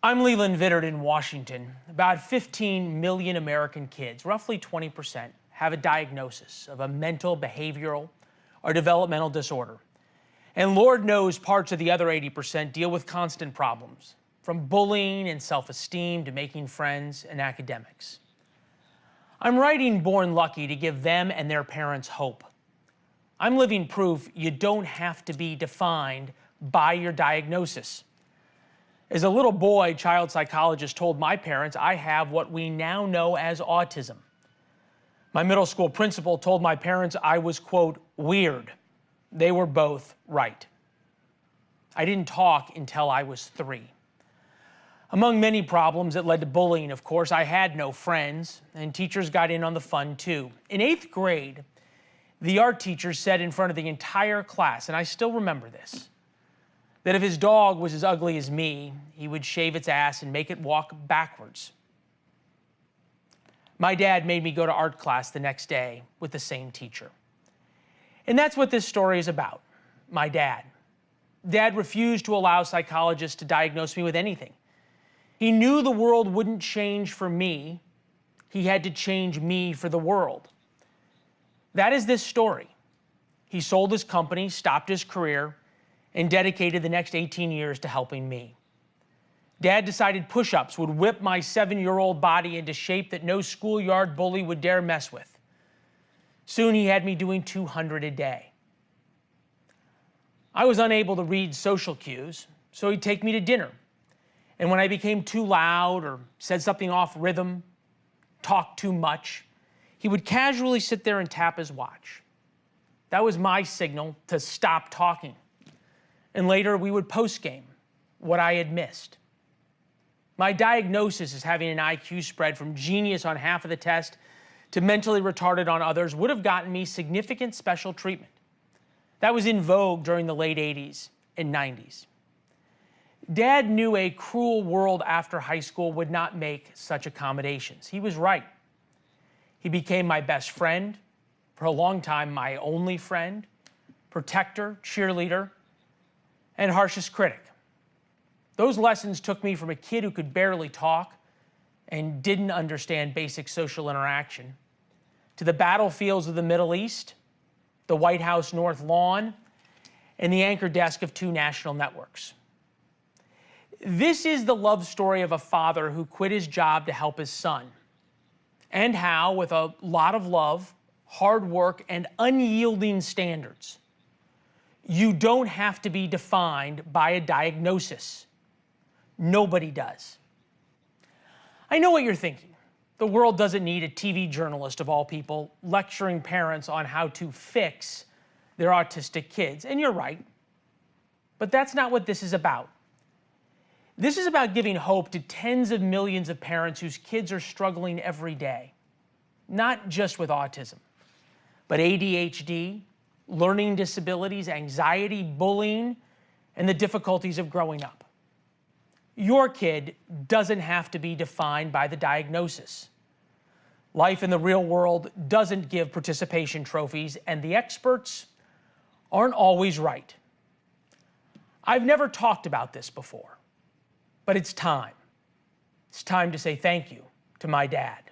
I'm Leland Vittert in Washington. About 15 million American kids, roughly 20%, have a diagnosis of a mental, behavioral, or developmental disorder. And Lord knows parts of the other 80% deal with constant problems, from bullying and self-esteem to making friends and academics. I'm writing Born Lucky to give them and their parents hope. I'm living proof you don't have to be defined by your diagnosis. As a little boy, child psychologists told my parents I have what we now know as autism. My middle school principal told my parents I was, quote, weird. They were both right. I didn't talk until I was 3. Among many problems that led to bullying, of course, I had no friends, and teachers got in on the fun too. In 8th grade, the art teacher said in front of the entire class, and I still remember this, that if his dog was as ugly as me, he would shave its ass and make it walk backwards. My dad made me go to art class the next day with the same teacher. And that's what this story is about, my dad. Dad refused to allow psychologists to diagnose me with anything. He knew the world wouldn't change for me. He had to change me for the world. That is this story. He sold his company, stopped his career, and dedicated the next 18 years to helping me. Dad decided push-ups would whip my 7-year-old body into shape that no schoolyard bully would dare mess with. Soon he had me doing 200 a day. I was unable to read social cues, so he'd take me to dinner. And when I became too loud or said something off rhythm, talked too much, he would casually sit there and tap his watch. That was my signal to stop talking. And later we would post-game what I had missed. My diagnosis as having an IQ spread from genius on half of the test to mentally retarded on others would have gotten me significant special treatment. That was in vogue during the late 80s and 90s. Dad knew a cruel world after high school would not make such accommodations. He was right. He became my best friend, for a long time my only friend, protector, cheerleader, and harshest critic. Those lessons took me from a kid who could barely talk and didn't understand basic social interaction to the battlefields of the Middle East, the White House North Lawn, and the anchor desk of 2 national networks. This is the love story of a father who quit his job to help his son, and how, with a lot of love, hard work, and unyielding standards, you don't have to be defined by a diagnosis. Nobody does. I know what you're thinking. The world doesn't need a TV journalist, of all people, lecturing parents on how to fix their autistic kids. And you're right. But that's not what this is about. This is about giving hope to tens of millions of parents whose kids are struggling every day, not just with autism, but ADHD, learning disabilities, anxiety, bullying, and the difficulties of growing up. Your kid doesn't have to be defined by the diagnosis. Life in the real world doesn't give participation trophies, and the experts aren't always right. I've never talked about this before, but it's time. It's time to say thank you to my dad.